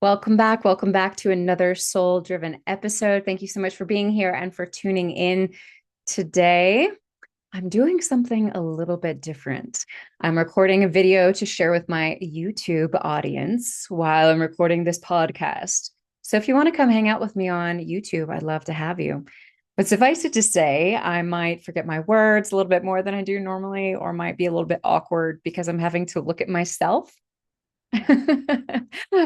Welcome back. Welcome back to another soul driven episode. Thank you so much for being here and for tuning in today. I'm doing something a little bit different. I'm recording a video to share with my YouTube audience while I'm recording this podcast. So if you want to come hang out with me on YouTube, I'd love to have you. But suffice it to say, I might forget my words a little bit more than I do normally, or might be a little bit awkward because I'm having to look at myself.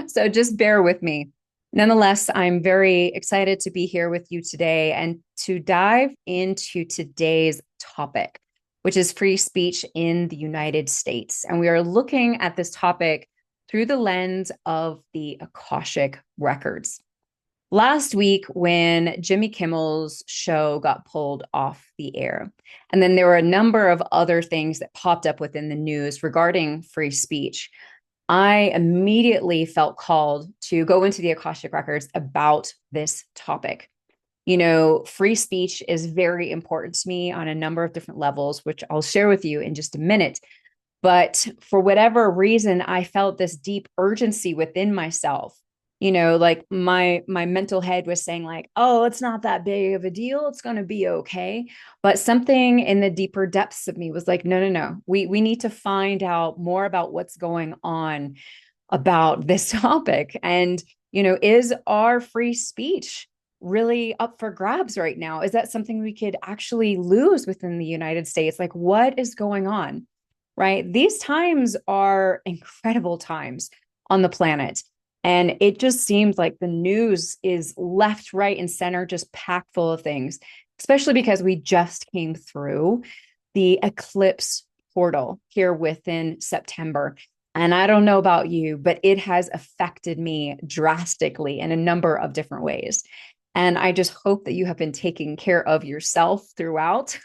So just bear with me. Nonetheless, I'm very excited to be here with you today and to dive into today's topic, which is free speech in the United States. And we are looking at this topic through the lens of the Akashic Records. Last week, when Jimmy Kimmel's show got pulled off the air, and then there were a number of other things that popped up within the news regarding free speech, I immediately felt called to go into the Akashic Records about this topic. You know, free speech is very important to me on a number of different levels, which I'll share with you in just a minute. But for whatever reason, I felt this deep urgency within myself. You know, like my mental head was saying like, "Oh, it's not that big of a deal. It's going to be okay." But something in the deeper depths of me was like, "No, no, no. We need to find out more about what's going on about this topic." And, you know, is our free speech really up for grabs right now? Is that something we could actually lose within the United States? Like, what is going on? Right? These times are incredible times on the planet. And it just seems like the news is left, right, and center, just packed full of things, especially because we just came through the eclipse portal here within September. And I don't know about you, but it has affected me drastically in a number of different ways. And I just hope that you have been taking care of yourself throughout.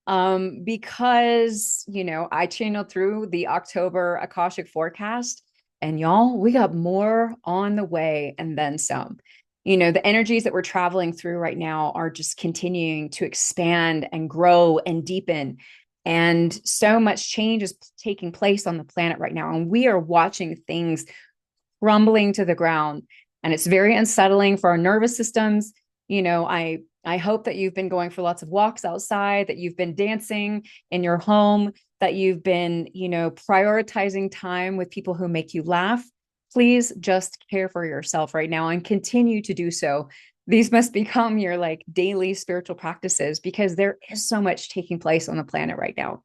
Because, you know, I channeled through the October Akashic forecast, and y'all, we got more on the way and then some. You know, the energies that we're traveling through right now are just continuing to expand and grow and deepen. And so much change is taking place on the planet right now. And we are watching things crumbling to the ground. And it's very unsettling for our nervous systems. You know, I hope that you've been going for lots of walks outside, that you've been dancing in your home, that you've been, you know, prioritizing time with people who make you laugh. Please just care for yourself right now and continue to do so. These must become your like daily spiritual practices because there is so much taking place on the planet right now.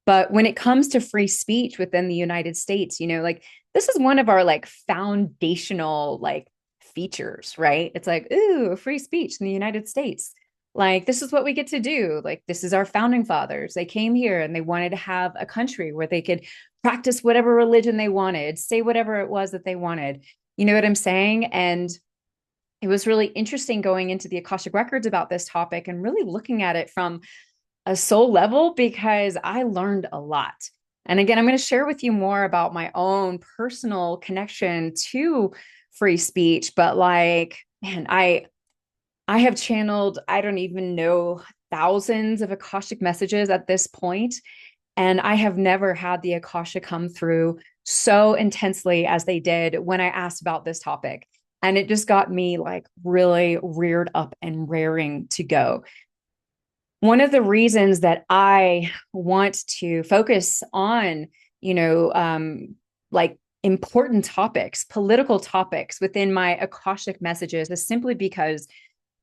But when it comes to free speech within the United States, you know, like this is one of our like foundational like features, right? It's like, ooh, free speech in the United States. Like, this is what we get to do. Like, this is our founding fathers. They came here and they wanted to have a country where they could practice whatever religion they wanted, say whatever it was that they wanted. You know what I'm saying? And it was really interesting going into the Akashic Records about this topic and really looking at it from a soul level because I learned a lot. And again, I'm going to share with you more about my own personal connection to free speech. But like, man, I have channeled, I don't even know, thousands of Akashic messages at this point, and I have never had the Akasha come through so intensely as they did when I asked about this topic. And it just got me like really reared up and raring to go. One of the reasons that I want to focus on, you know, like important topics, political topics within my Akashic messages is simply because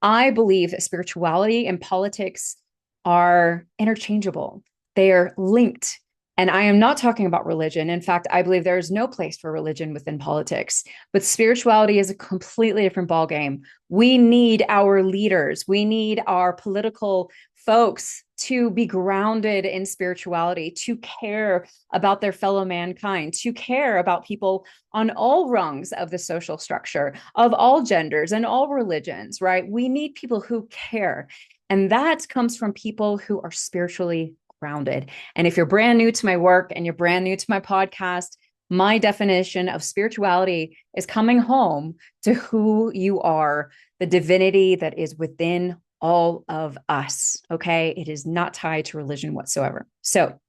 I believe that spirituality and politics are interchangeable. They are linked. And I am not talking about religion. In fact, I believe there is no place for religion within politics. But spirituality is a completely different ballgame. We need our leaders. We need our political folks to be grounded in spirituality, to care about their fellow mankind, to care about people on all rungs of the social structure, of all genders and all religions, right? We need people who care. And that comes from people who are spiritually grounded. And if you're brand new to my work and you're brand new to my podcast, my definition of spirituality is coming home to who you are, the divinity that is within all of us. Okay. It is not tied to religion whatsoever. So,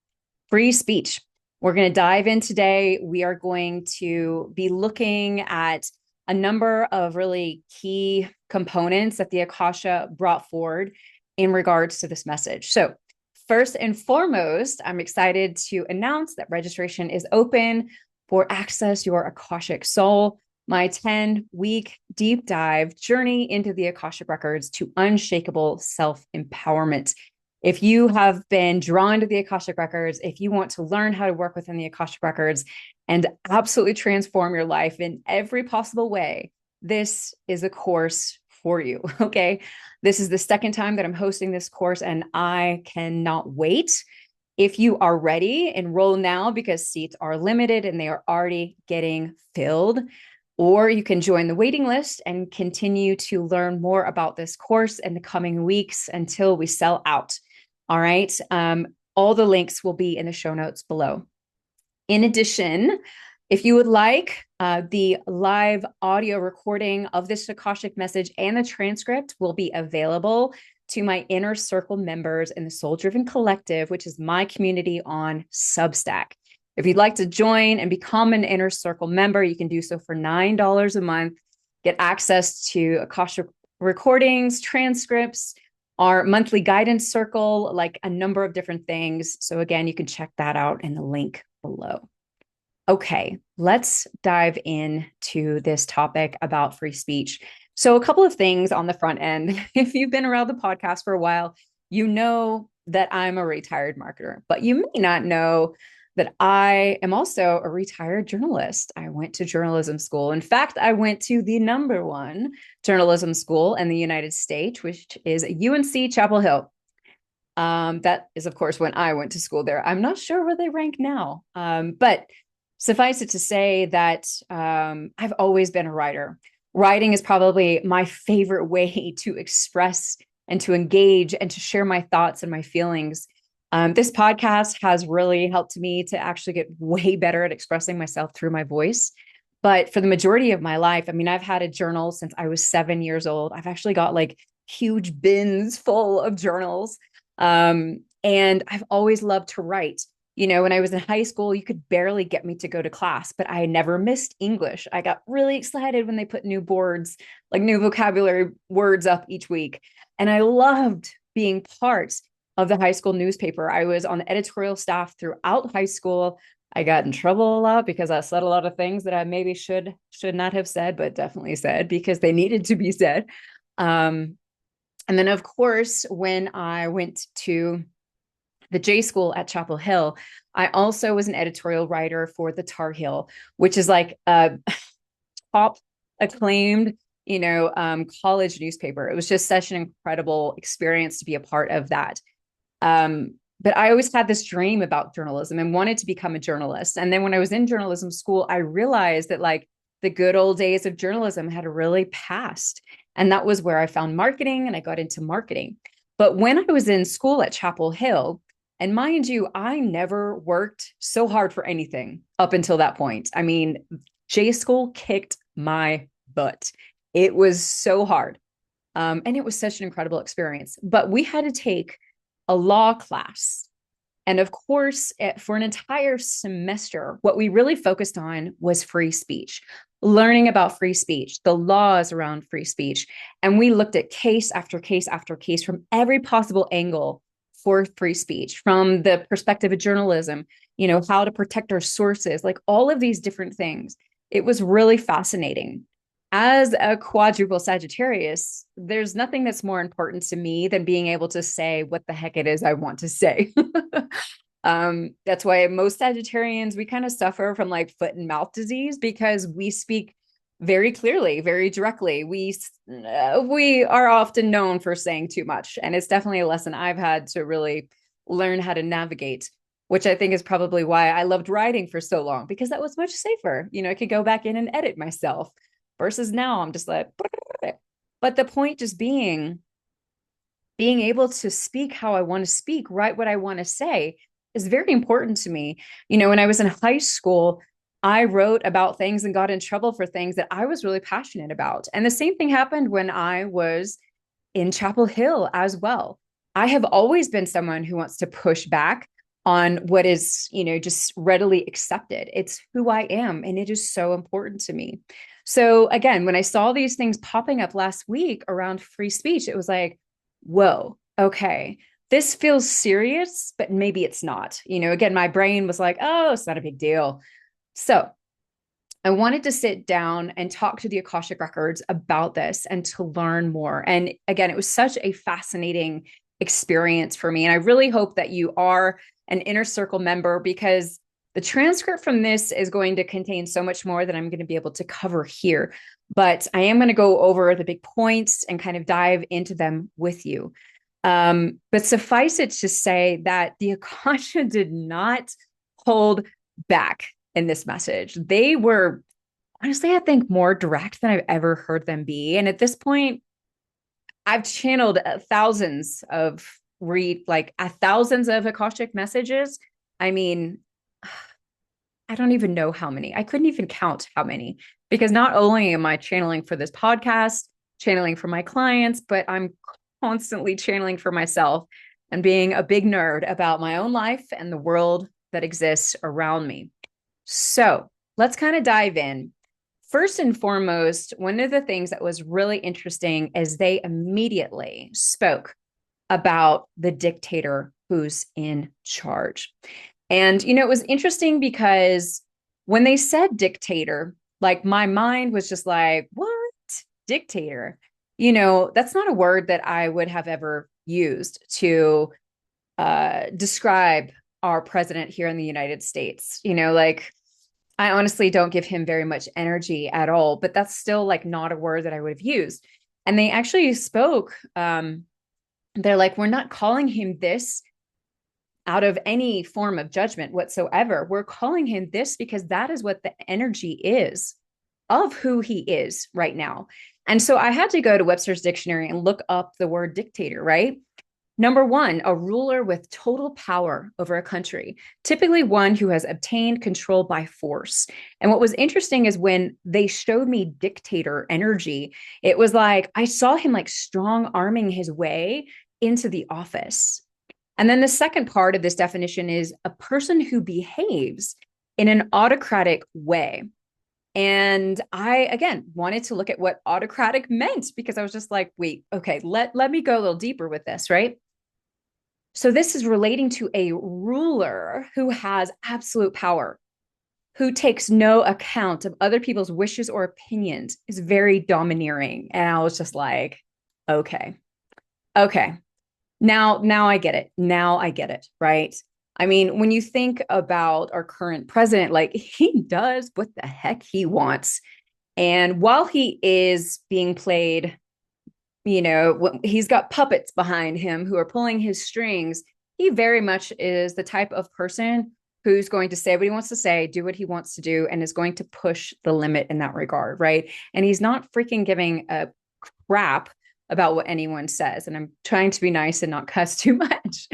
free speech. We're going to dive in today. We are going to be looking at a number of really key components that the Akasha brought forward in regards to this message. So, first and foremost, I'm excited to announce that registration is open for Access Your Akashic Soul, my 10-week deep dive journey into the Akashic Records to unshakable self-empowerment. If you have been drawn to the Akashic Records, if you want to learn how to work within the Akashic Records and absolutely transform your life in every possible way, this is a course for you, okay? This is the second time that I'm hosting this course, and I cannot wait. If you are ready, enroll now because seats are limited and they are already getting filled. Or you can join the waiting list and continue to learn more about this course in the coming weeks until we sell out. All right. All the links will be in the show notes below. In addition, if you would like, the live audio recording of this Akashic message and the transcript will be available to my Inner Circle members in the Soul Driven Collective, which is my community on Substack. If you'd like to join and become an Inner Circle member, you can do so for $9 a month, get access to Akashic recordings, transcripts, our monthly guidance circle, like a number of different things. So again, you can check that out in the link below. Okay, let's dive into this topic about free speech. So a couple of things on the front end. If you've been around the podcast for a while, you know that I'm a retired marketer, but you may not know that I am also a retired journalist. I went to journalism school. In fact, I went to the #1 journalism school in the United States, which is UNC Chapel Hill. That is, of course, when I went to school there. I'm not sure where they rank now, but suffice it to say that I've always been a writer. Writing is probably my favorite way to express and to engage and to share my thoughts and my feelings. This podcast has really helped me to actually get way better at expressing myself through my voice. But for the majority of my life, I mean, I've had a journal since I was 7 years old. I've actually got like huge bins full of journals. And I've always loved to write. You know, when I was in high school, you could barely get me to go to class, but I never missed English. I got really excited when they put new boards, like new vocabulary words up each week. And I loved being part of the high school newspaper. I was on the editorial staff throughout high school. I got in trouble a lot because I said a lot of things that I maybe should not have said, but definitely said because they needed to be said. And then, of course, when I went to the J School at Chapel Hill, I also was an editorial writer for the Tar Heel, which is like a top acclaimed, college newspaper. It was just such an incredible experience to be a part of that. But I always had this dream about journalism and wanted to become a journalist. And then when I was in journalism school, I realized that like the good old days of journalism had really passed. And that was where I found marketing and I got into marketing. But when I was in school at Chapel Hill, and mind you, I never worked so hard for anything up until that point. I mean, J School kicked my butt. It was so hard. And it was such an incredible experience. But we had to take a law class. And of course, for an entire semester, what we really focused on was free speech, learning about free speech, the laws around free speech. And we looked at case after case after case from every possible angle for free speech, from the perspective of journalism, how to protect our sources, like all of these different things. It was really fascinating. As a quadruple Sagittarius, there's nothing that's more important to me than being able to say what the heck it is I want to say. That's why most Sagittarians, we kind of suffer from like foot and mouth disease because we speak very clearly, very directly. We are often known for saying too much. And it's definitely a lesson I've had to really learn how to navigate, which I think is probably why I loved writing for so long, because that was much safer. I could go back in and edit myself versus now I'm just like, but the point just being able to speak how I want to speak, write what I want to say is very important to me. When I was in high school, I wrote about things and got in trouble for things that I was really passionate about. And the same thing happened when I was in Chapel Hill as well. I have always been someone who wants to push back on what is, just readily accepted. It's who I am. And it is so important to me. So again, when I saw these things popping up last week around free speech, it was like, whoa, okay, this feels serious, but maybe it's not. Again, my brain was like, oh, it's not a big deal. So I wanted to sit down and talk to the Akashic Records about this and to learn more. And again, it was such a fascinating experience for me. And I really hope that you are an inner circle member, because the transcript from this is going to contain so much more that I'm going to be able to cover here. But I am going to go over the big points and kind of dive into them with you. But suffice it to say that the Akasha did not hold back in this message. They were honestly, I think, more direct than I've ever heard them be. And at this point, I've channeled thousands of thousands of Akashic messages. I mean, I don't even know how many. I couldn't even count how many, because not only am I channeling for this podcast, channeling for my clients, but I'm constantly channeling for myself and being a big nerd about my own life and the world that exists around me. So let's kind of dive in. First and foremost, one of the things that was really interesting is they immediately spoke about the dictator who's in charge. And, it was interesting because when they said dictator, like my mind was just like, what? Dictator? That's not a word that I would have ever used to describe our president here in the United States. Like, I honestly don't give him very much energy at all, but that's still like not a word that I would have used. And they actually spoke. They're like, we're not calling him this out of any form of judgment whatsoever. We're calling him this because that is what the energy is of who he is right now. And so I had to go to Webster's dictionary and look up the word dictator, right? Number one, a ruler with total power over a country, typically one who has obtained control by force. And what was interesting is when they showed me dictator energy, it was like I saw him like strong arming his way into the office. And then the second part of this definition is a person who behaves in an autocratic way. And I, again, wanted to look at what autocratic meant, because I was just like, wait, okay, let me go a little deeper with this, right? So this is relating to a ruler who has absolute power, who takes no account of other people's wishes or opinions, is very domineering. And I was just like, okay, okay. Now I get it. Now I get it, right? I mean, when you think about our current president, like he does what the heck he wants. And while he is being played, he's got puppets behind him who are pulling his strings. He very much is the type of person who's going to say what he wants to say, do what he wants to do, and is going to push the limit in that regard, right? And he's not freaking giving a crap about what anyone says. And I'm trying to be nice and not cuss too much.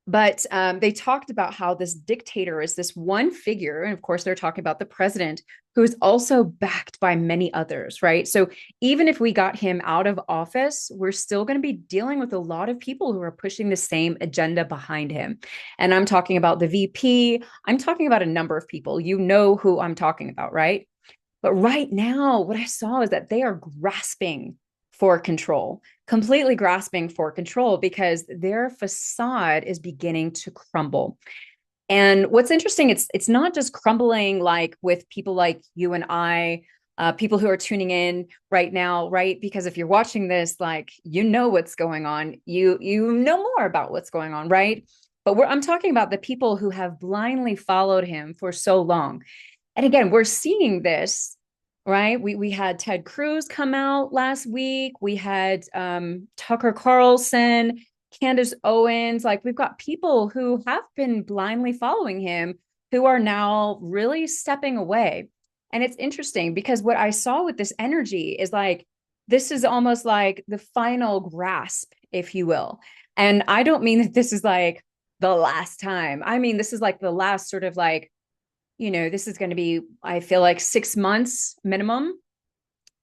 But they talked about how this dictator is this one figure. And of course, they're talking about the president, who is also backed by many others, right? So even if we got him out of office, we're still going to be dealing with a lot of people who are pushing the same agenda behind him. And I'm talking about the VP. I'm talking about a number of people. You know who I'm talking about, right? But right now, what I saw is that they are grasping for control, completely grasping for control, because their facade is beginning to crumble. And what's interesting, it's not just crumbling like with people like you and I, people who are tuning in right now, right? Because if you're watching this, like, you know what's going on, you know more about what's going on, right? But I'm talking about the people who have blindly followed him for so long. And again, we're seeing this, right? We had Ted Cruz come out last week. We had Tucker Carlson, Candace Owens. Like, we've got people who have been blindly following him who are now really stepping away. And it's interesting because what I saw with this energy is like, this is almost like the final grasp, if you will. And I don't mean that this is like the last time. I mean, this is like the last sort of like, this is going to be, I feel like 6 months minimum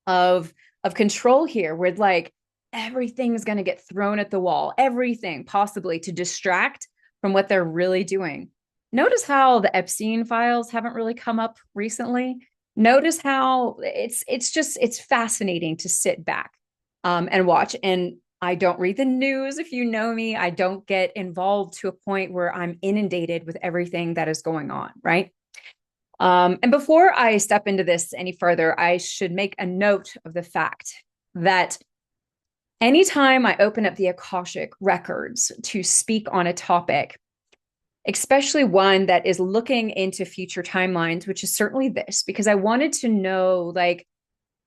of control here, where like everything's going to get thrown at the wall, everything possibly to distract from what they're really doing. Notice how the Epstein files haven't really come up recently. Notice how it's fascinating to sit back and watch. And I don't read the news. If you know me, I don't get involved to a point where I'm inundated with everything that is going on, right? And before I step into this any further, I should make a note of the fact that anytime I open up the Akashic records to speak on a topic, especially one that is looking into future timelines, which is certainly this, because I wanted to know, like,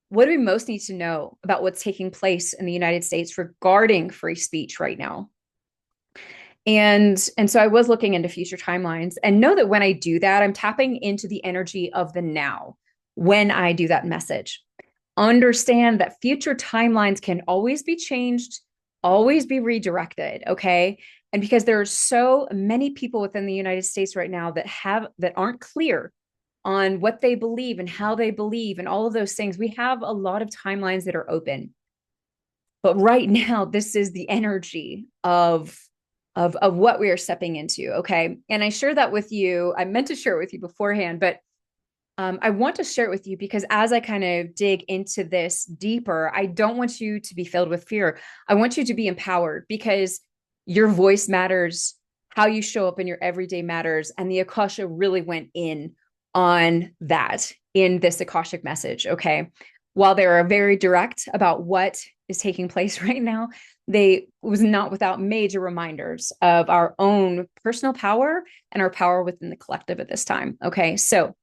what do we most need to know about what's taking place in the United States regarding free speech right now? And so I was looking into future timelines and know that when I do that, I'm tapping into the energy of the now when I do that message. Understand that future timelines can always be changed, always be redirected, okay? And because there are so many people within the United States right now that aren't clear on what they believe and how they believe and all of those things, we have a lot of timelines that are open. But right now, this is the energy of what we are stepping into, okay? And I share that with you. I meant to share it with you beforehand, but I want to share it with you because as I kind of dig into this deeper, I don't want you to be filled with fear. I want you to be empowered because your voice matters, how you show up in your everyday matters. And the Akasha really went in on that in this Akashic message. Okay. While they are very direct about what is taking place right now, they was not without major reminders of our own personal power and our power within the collective at this time. Okay. So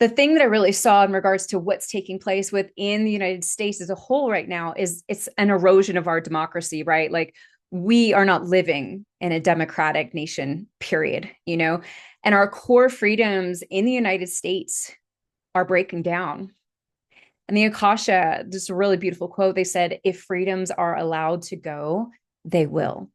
the thing that I really saw in regards to what's taking place within the United States as a whole right now is it's an erosion of our democracy, right? Like we are not living in a democratic nation, period, you know, and our core freedoms in the United States are breaking down. And the Akasha, just a really beautiful quote. They said, if freedoms are allowed to go, they will.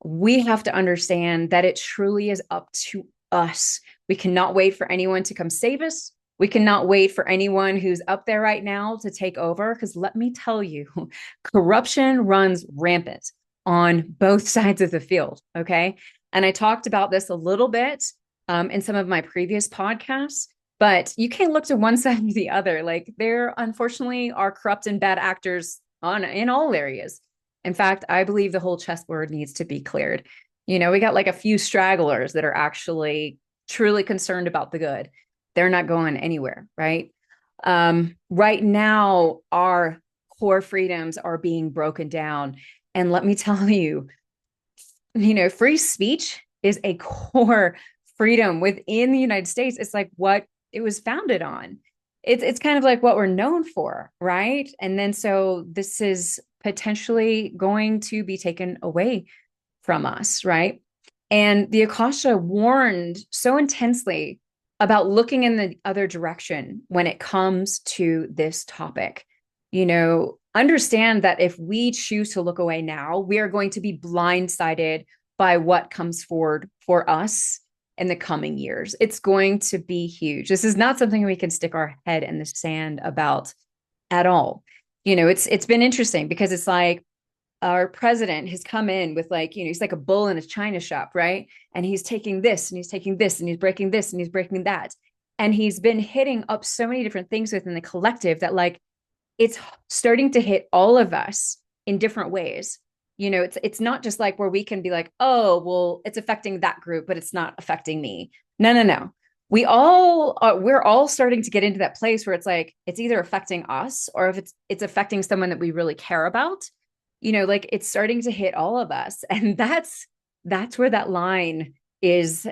We have to understand that it truly is up to us. We cannot wait for anyone to come save us. We cannot wait for anyone who's up there right now to take over. Because let me tell you, corruption runs rampant on both sides of the field. Okay. And I talked about this a little bit in some of my previous podcasts, but you can't look to one side or the other. Like there, unfortunately, are corrupt and bad actors on in all areas. In fact, I believe the whole chessboard needs to be cleared. You know, we got like a few stragglers that are actually truly concerned about the good. They're not going anywhere, right? Right now, our core freedoms are being broken down. And let me tell you, you know, free speech is a core freedom within the United States. It's like what it was founded on. It's kind of like what we're known for, right? And then so this is potentially going to be taken away from us, right? And the Akasha warned so intensely about looking in the other direction when it comes to this topic. You know, understand that if we choose to look away now, we are going to be blindsided by what comes forward for us in the coming years. It's going to be huge. This is not something we can stick our head in the sand about at all. You know, it's been interesting because it's like our president has come in with like, you know, he's like a bull in a china shop, right? And he's taking this and he's taking this and he's breaking this and he's breaking that. And he's been hitting up so many different things within the collective that like it's starting to hit all of us in different ways. You know, it's not just like where we can be like, oh, well, it's affecting that group, but it's not affecting me. No, no, no. We're all starting to get into that place where it's like it's either affecting us or if it's affecting someone that we really care about. You know, like it's starting to hit all of us, and that's where that line is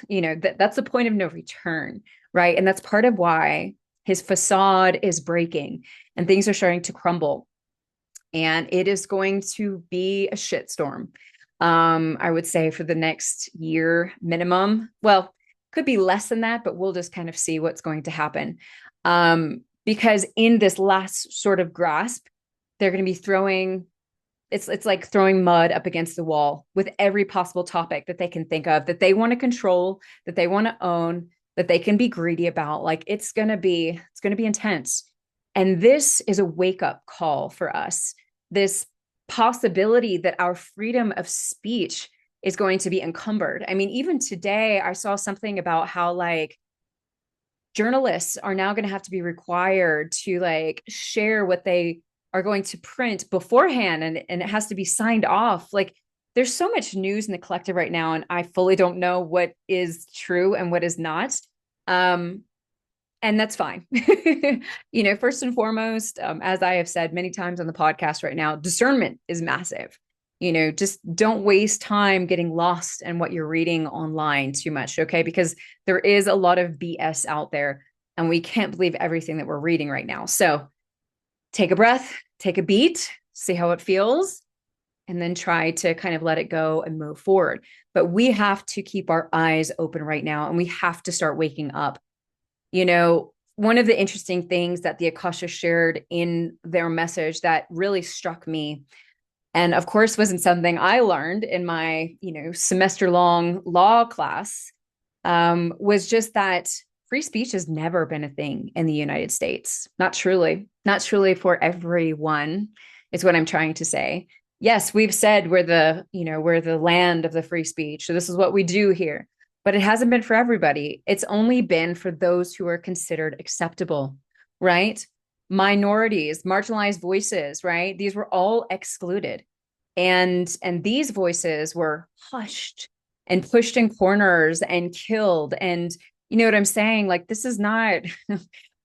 you know that's the point of no return, right? And that's part of why his facade is breaking and things are starting to crumble, and it is going to be a shitstorm. I would say for the next year minimum. Well, could be less than that, but we'll just kind of see what's going to happen. Because in this last sort of grasp, they're going to be throwing it's like throwing mud up against the wall with every possible topic that they can think of that they want to control, that they want to own, that they can be greedy about. Like it's going to be intense. And this is a wake up call for us. This possibility that our freedom of speech is going to be encumbered. I mean, even today I saw something about how like Journalists are now going to have to be required to like share what they are going to print beforehand, and it has to be signed off. Like there's so much news in the collective right now, and I fully don't know what is true and what is not. Um, and that's fine. First and foremost, as I have said many times on the podcast right now, discernment is massive. Just don't waste time getting lost in what you're reading online too much, okay? Because there is a lot of BS out there, and we can't believe everything that we're reading right now. So take a breath, take a beat, see how it feels, and then try to kind of let it go and move forward. But we have to keep our eyes open right now, and we have to start waking up. One of the interesting things that the Akasha shared in their message that really struck me, and of course wasn't something I learned in my, semester-long law class, was just that free speech has never been a thing in the United States. Not truly for everyone, is what I'm trying to say. Yes, we've said we're the land of the free speech. So this is what we do here. But it hasn't been for everybody. It's only been for those who are considered acceptable, right? Minorities, marginalized voices, right? These were all excluded. And these voices were hushed and pushed in corners and killed. And you know what I'm saying? Like, this is not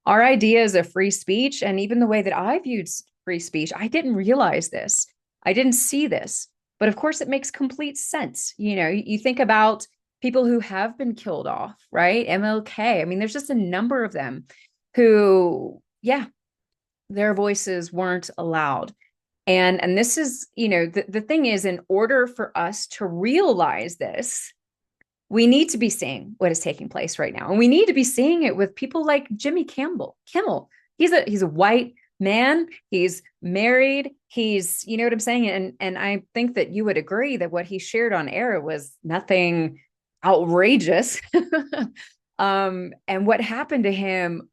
our ideas of free speech. And even the way that I viewed free speech, I didn't realize this. I didn't see this. But of course, it makes complete sense. You think about people who have been killed off, right? MLK. I mean, there's just a number of them who, yeah, their voices weren't allowed. And this is, the thing is, in order for us to realize this, we need to be seeing what is taking place right now. And we need to be seeing it with people like Jimmy Kimmel. He's a white man. He's married. He's, you know what I'm saying? And I think that you would agree that what he shared on air was nothing outrageous. And what happened to him,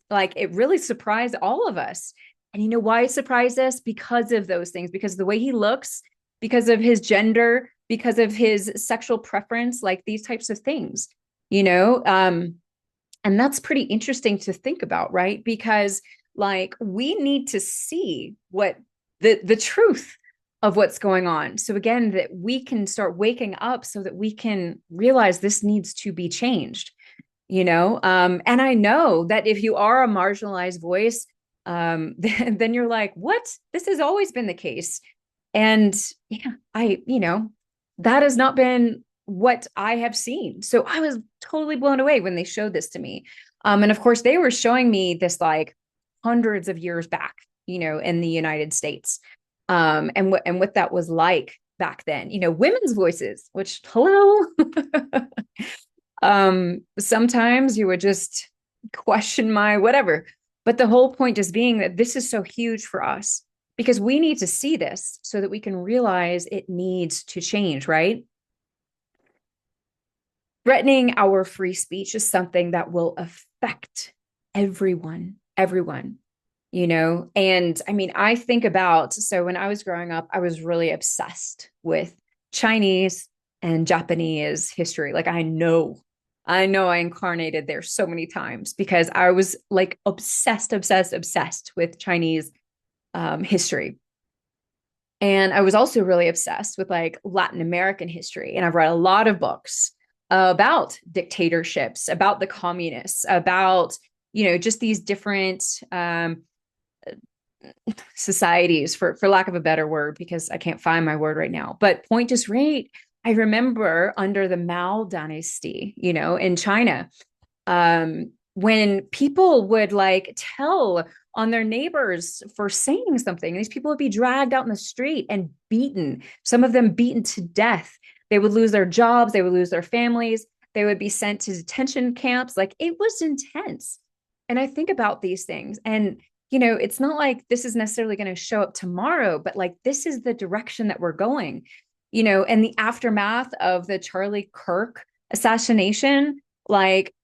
like, it really surprised all of us. And you know why it surprised us? Because of those things, because of the way he looks, because of his gender, because of his sexual preference, like these types of things, and that's pretty interesting to think about, right? Because like we need to see what the truth of what's going on. So again, that we can start waking up so that we can realize this needs to be changed, and I know that if you are a marginalized voice, then you're like, what? This has always been the case. And yeah, that has not been what I have seen. So I was totally blown away when they showed this to me. And of course, they were showing me this like hundreds of years back, in the United States, and what that was like back then. Women's voices, which hello, sometimes you would just question my whatever. But the whole point just being that this is so huge for us because we need to see this so that we can realize it needs to change, right? Threatening our free speech is something that will affect everyone, And I mean, I think about, so when I was growing up, I was really obsessed with Chinese and Japanese history. Like I know I incarnated there so many times because I was like obsessed with Chinese history. And I was also really obsessed with like Latin American history. And I've read a lot of books about dictatorships, about the communists, about, just these different societies, for lack of a better word, because I can't find my word right now. But point is right. I remember under the Mao dynasty, in China, when people would like tell on their neighbors for saying something, these people would be dragged out in the street and beaten, some of them beaten to death. They would lose their jobs. They would lose their families. They would be sent to detention camps. Like it was intense. And I think about these things and, it's not like this is necessarily going to show up tomorrow, but like, this is the direction that we're going, and the aftermath of the Charlie Kirk assassination, like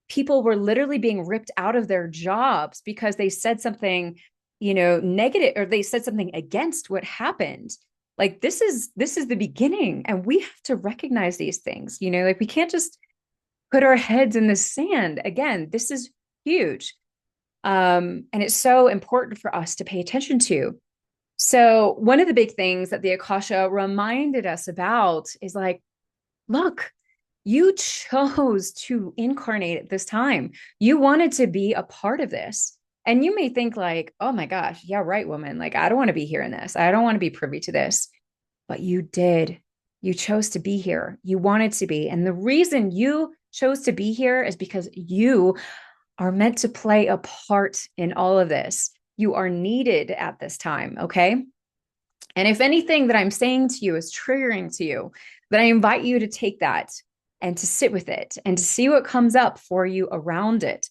people were literally being ripped out of their jobs because they said something, negative, or they said something against what happened. Like this is the beginning, and we have to recognize these things, like we can't just put our heads in the sand. Again, this is huge. And it's so important for us to pay attention to. So, one of the big things that the Akasha reminded us about is like, look, you chose to incarnate at this time. You wanted to be a part of this. And you may think, like, oh my gosh, yeah, right, woman. Like, I don't want to be here in this. I don't want to be privy to this. But you did. You chose to be here. You wanted to be. And the reason you chose to be here is because you are meant to play a part in all of this. You are needed at this time. Okay. And if anything that I'm saying to you is triggering to you, then I invite you to take that and to sit with it and to see what comes up for you around it.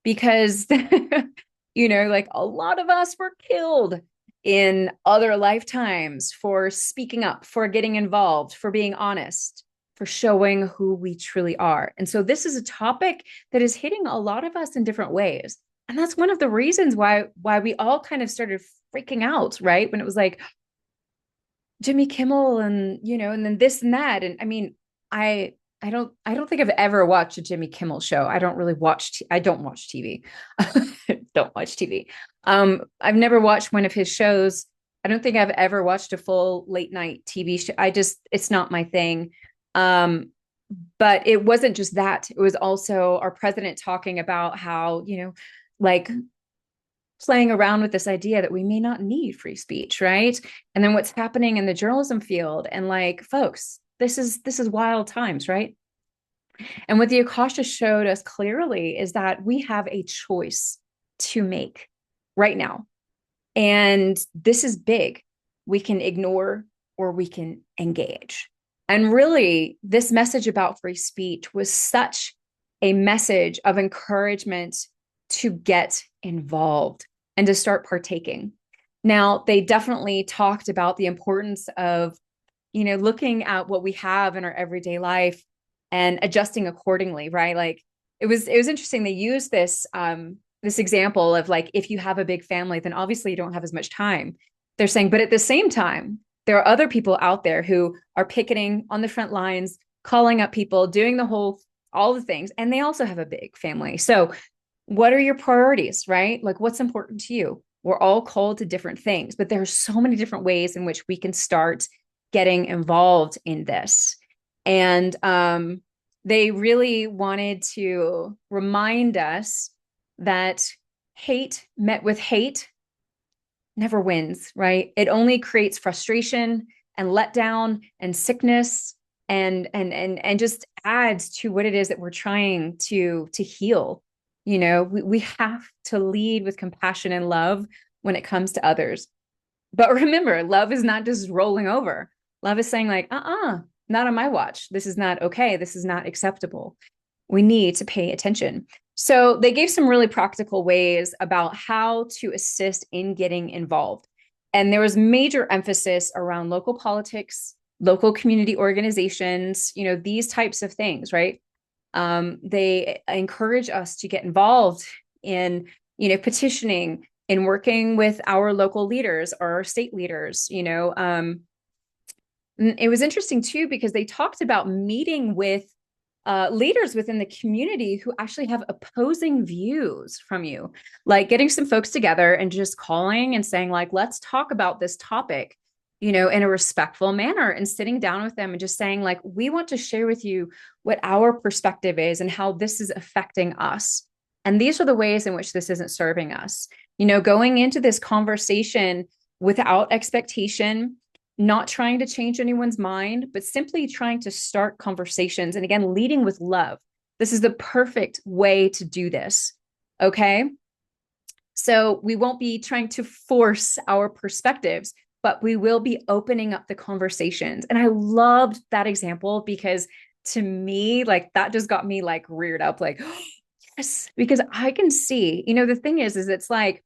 Because, like a lot of us were killed in other lifetimes for speaking up, for getting involved, for being honest, for showing who we truly are. And so this is a topic that is hitting a lot of us in different ways. And that's one of the reasons why we all kind of started freaking out, right? When it was like, Jimmy Kimmel and and then this and that. And I mean, I don't think I've ever watched a Jimmy Kimmel show. I don't really I don't watch TV. Don't watch TV. I've never watched one of his shows. I don't think I've ever watched a full late night TV show. It's not my thing. But it wasn't just that. It was also our president talking about how, like playing around with this idea that we may not need free speech, right? And then what's happening in the journalism field, and like, folks, this is wild times, right? And what the Akasha showed us clearly is that we have a choice to make right now. And this is big. We can ignore or we can engage. And really, this message about free speech was such a message of encouragement to get involved and to start partaking. Now, they definitely talked about the importance of, looking at what we have in our everyday life and adjusting accordingly, right? Like it was interesting. They used this example of like, if you have a big family, then obviously you don't have as much time. They're saying, but at the same time, there are other people out there who are picketing on the front lines, calling up people, doing all the things. And they also have a big family. So what are your priorities, right? Like what's important to you? We're all called to different things, but there are so many different ways in which we can start getting involved in this. And they really wanted to remind us that hate met with hate never wins, right? It only creates frustration and letdown and sickness and just adds to what it is that we're trying to heal. We have to lead with compassion and love when it comes to others. But remember, love is not just rolling over. Love is saying like, not on my watch. This is not okay. This is not acceptable. We need to pay attention. So they gave some really practical ways about how to assist in getting involved. And there was major emphasis around local politics, local community organizations, these types of things, right? They encourage us to get involved in, petitioning, in working with our local leaders or our state leaders. It was interesting too, because they talked about meeting with leaders within the community who actually have opposing views from you, like getting some folks together and just calling and saying like, let's talk about this topic, in a respectful manner, and sitting down with them and just saying like, we want to share with you what our perspective is and how this is affecting us. And these are the ways in which this isn't serving us. Going into this conversation without expectation, not trying to change anyone's mind, but simply trying to start conversations. And again, leading with love. This is the perfect way to do this. Okay. So we won't be trying to force our perspectives, but we will be opening up the conversations. And I loved that example because to me, like that just got me like reared up, like, oh, yes, because I can see, the thing is it's like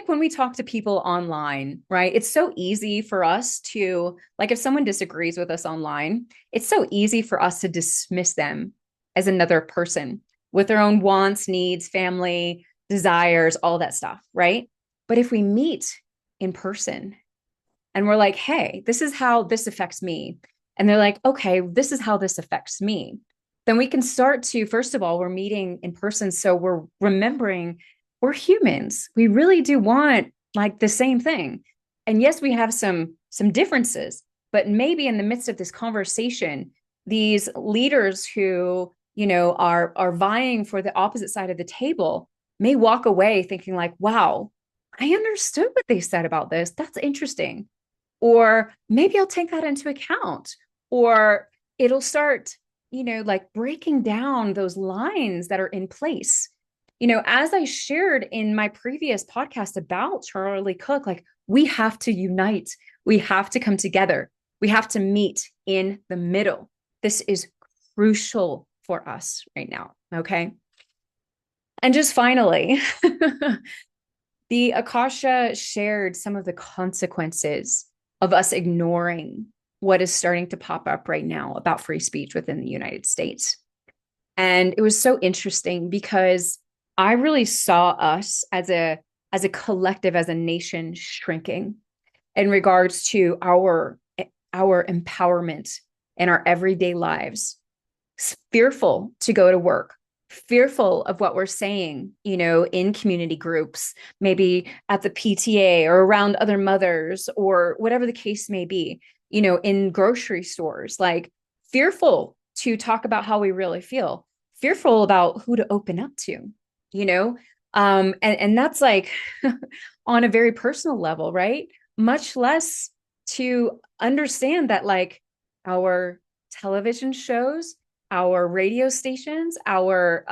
when we talk to people online, right? It's so easy for us to, like, if someone disagrees with us online, it's so easy for us to dismiss them as another person with their own wants, needs, family, desires, all that stuff, right? But if we meet in person and we're like, hey, this is how this affects me. And they're like, okay, this is how this affects me. then we can start to, first of all, we're meeting in person. So we're remembering we're humans. We really do want like the same thing. And yes, we have some differences, but maybe in the midst of this conversation, these leaders who, are vying for the opposite side of the table may walk away thinking like, wow, I understood what they said about this. That's interesting. Or maybe I'll take that into account. Or it'll start, like breaking down those lines that are in place. As I shared in my previous podcast about Charlie Cook, like we have to unite, we have to come together, we have to meet in the middle. This is crucial for us right now. Okay. And just finally, the Akasha shared some of the consequences of us ignoring what is starting to pop up right now about free speech within the United States. And it was so interesting because I really saw us as a collective, as a nation shrinking in regards to our empowerment in our everyday lives, fearful to go to work, fearful of what we're saying, in community groups, maybe at the PTA or around other mothers or whatever the case may be, in grocery stores, like fearful to talk about how we really feel, fearful about who to open up to, you know? And that's like on a very personal level, right? Much less to understand that like our television shows, our radio stations, our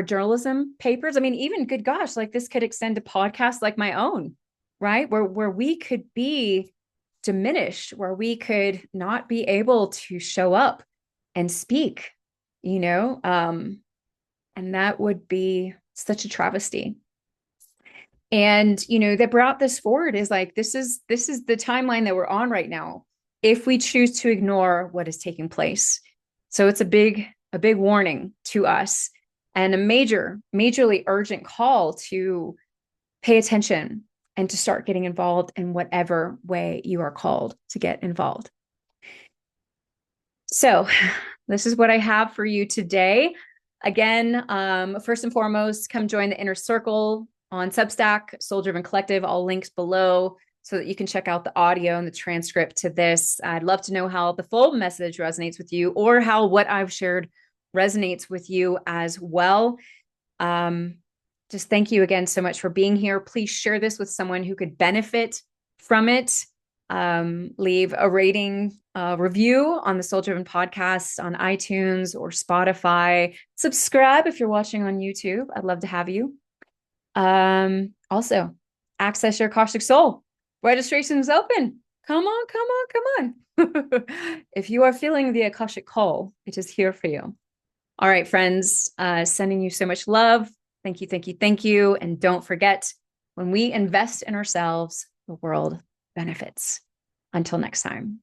journalism papers. I mean, even good gosh, like this could extend to podcasts like my own, right? Where we could be diminished, where we could not be able to show up and speak, you know, and that would be such a travesty. And that brought this forward is like this is the timeline that we're on right now if we choose to ignore what is taking place. So it's a big warning to us and a majorly urgent call to pay attention and to start getting involved in whatever way you are called to get involved. So this is what I have for you today. Again, first and foremost, come join the inner circle on Substack, Soul Driven Collective, all links below so that you can check out the audio and the transcript to this. I'd love to know how the full message resonates with you or how what I've shared resonates with you as well. Just thank you again so much for being here. Please share this with someone who could benefit from it. Leave a rating, review on the Soul Driven podcast on iTunes or Spotify. Subscribe if you're watching on YouTube. I'd love to have you. Also, access your Akashic Soul. Registration is open. Come on, come on, come on. If you are feeling the Akashic call, it is here for you. All right, friends, sending you so much love. Thank you, thank you, thank you. And don't forget, when we invest in ourselves, the world benefits. Until next time.